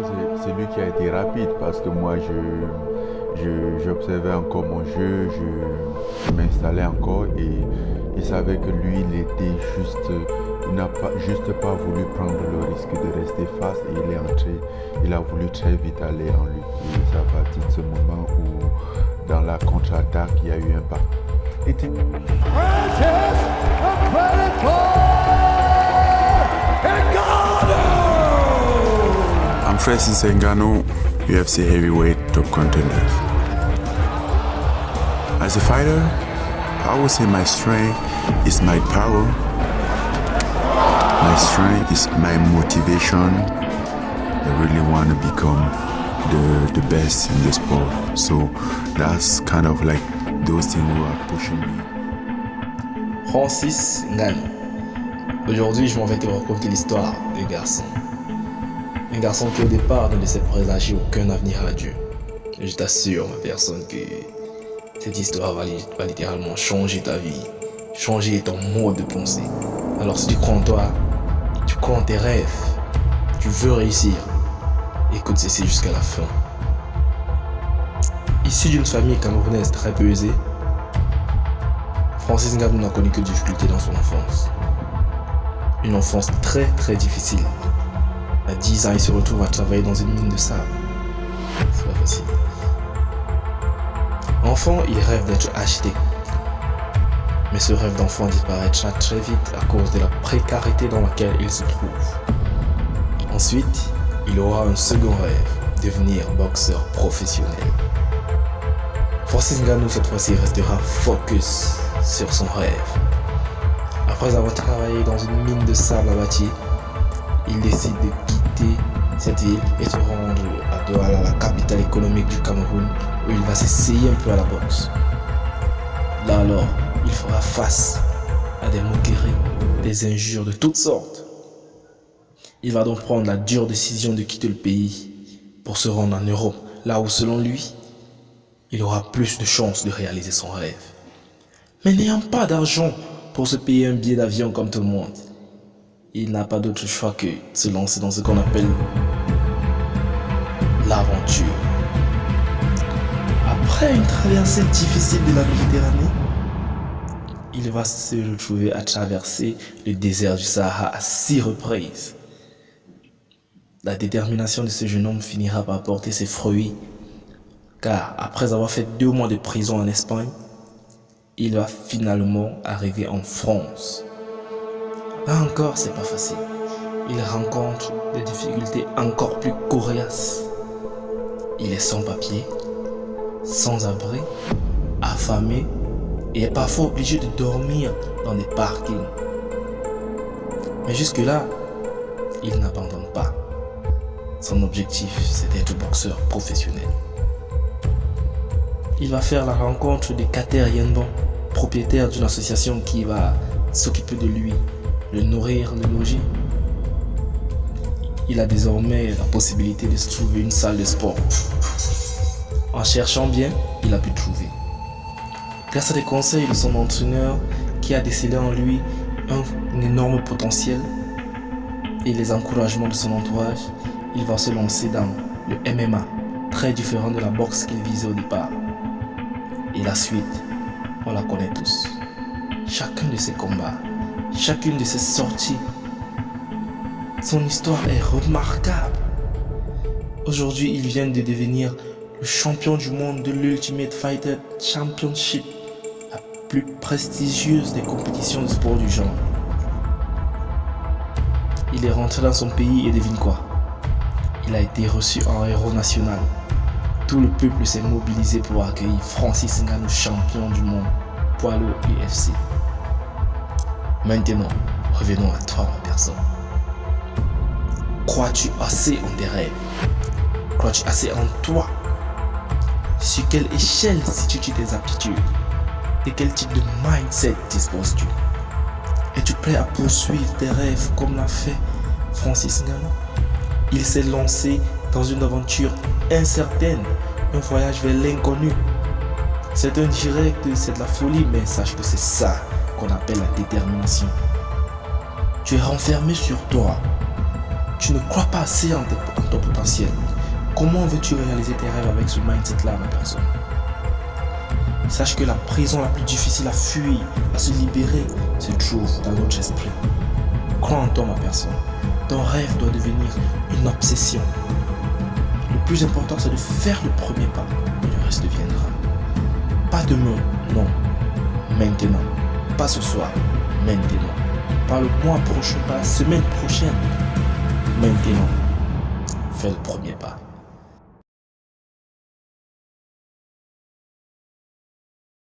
que c'est lui qui a été rapide parce que moi, j'observais encore mon jeu, je m'installais encore et il savait que lui, il n'a pas, juste pas voulu prendre le risque de rester face et il est entré, il a voulu très vite aller en lui. Et c'est à partir de ce moment où, dans la contre-attaque, il y a eu un pas. I'm Francis Ngannou, UFC heavyweight top contender. As a fighter, I would say my strength is my power. My strength is my motivation. I really want to become the best in the sport. So that's kind of like those things who are pushing me. Francis Ngannou. Aujourd'hui, je m'en vais te raconter l'histoire d'un garçon. Un garçon qui au départ ne laissait présager aucun avenir à Dieu. Et je t'assure, ma personne, que cette histoire va littéralement changer ta vie, changer ton mode de pensée. Alors si tu crois en toi, tu crois en tes rêves, tu veux réussir, écoute ceci jusqu'à la fin. Issu d'une famille camerounaise très peu aisée, Francis Ngannou n'a connu que des difficultés dans son enfance. Une enfance très très difficile. À 10 ans, il se retrouve à travailler dans une mine de sable. C'est pas facile. Enfant, il rêve d'être architecte. Mais ce rêve d'enfant disparaîtra très vite à cause de la précarité dans laquelle il se trouve. Ensuite, il aura un second rêve, devenir boxeur professionnel. Francis Ngannou cette fois-ci restera focus sur son rêve. Après avoir travaillé dans une mine de sable abattu, il décide de quitter cette ville et se rendre à Douala, la capitale économique du Cameroun, où il va s'essayer un peu à la boxe. Là alors, il fera face à des moqueries, des injures de toutes sortes. Il va donc prendre la dure décision de quitter le pays pour se rendre en Europe, là où selon lui, il aura plus de chances de réaliser son rêve. Mais n'ayant pas d'argent pour se payer un billet d'avion comme tout le monde, il n'a pas d'autre choix que de se lancer dans ce qu'on appelle l'aventure. Après une traversée difficile de la Méditerranée, il va se retrouver à traverser le désert du Sahara à 6 reprises. La détermination de ce jeune homme finira par porter ses fruits, car après avoir fait 2 mois de prison en Espagne, il va finalement arriver en France. Là encore, c'est pas facile. Il rencontre des difficultés encore plus coriaces. Il est sans papier, sans abri, affamé et est parfois obligé de dormir dans des parkings. Mais jusque-là, il n'abandonne pas. Son objectif, c'est d'être boxeur professionnel. Il va faire la rencontre de Kater Yenban, propriétaire d'une association qui va s'occuper de lui, le nourrir, le loger. Il a désormais la possibilité de se trouver une salle de sport. En cherchant bien, il a pu trouver. Grâce à des conseils de son entraîneur qui a décelé en lui un énorme potentiel et les encouragements de son entourage, il va se lancer dans le MMA, très différent de la boxe qu'il visait au départ. Et la suite, on la connaît tous. Chacun de ses combats, chacune de ses sorties, son histoire est remarquable. Aujourd'hui, il vient de devenir le champion du monde de l'Ultimate Fighter Championship, la plus prestigieuse des compétitions de sport du genre. Il est rentré dans son pays et devine quoi? Il a été reçu en héros national. Tout le peuple s'est mobilisé pour accueillir Francis Ngannou, champion du monde, poids lourd UFC. Maintenant, revenons à toi, ma personne. Crois-tu assez en tes rêves? Crois-tu assez en toi? Sur quelle échelle situes-tu tes aptitudes? Et quel type de mindset disposes-tu? Es-tu prêt à poursuivre tes rêves comme l'a fait Francis Ngannou? Il s'est lancé dans une aventure incertaine, un voyage vers l'inconnu. C'est un direct, c'est de la folie, mais sache que c'est ça qu'on appelle la détermination. Tu es renfermé sur toi. Tu ne crois pas assez en ton potentiel. Comment veux-tu réaliser tes rêves avec ce mindset-là, ma personne? Sache que la prison la plus difficile à fuir, à se libérer, se trouve dans notre esprit. Crois en toi, ma personne. Ton rêve doit devenir une obsession. Le plus important, c'est de faire le premier pas et le reste viendra. Pas demain, non. Maintenant. Pas ce soir, maintenant. Pas le mois prochain, pas la semaine prochaine. Maintenant. Fais le premier pas.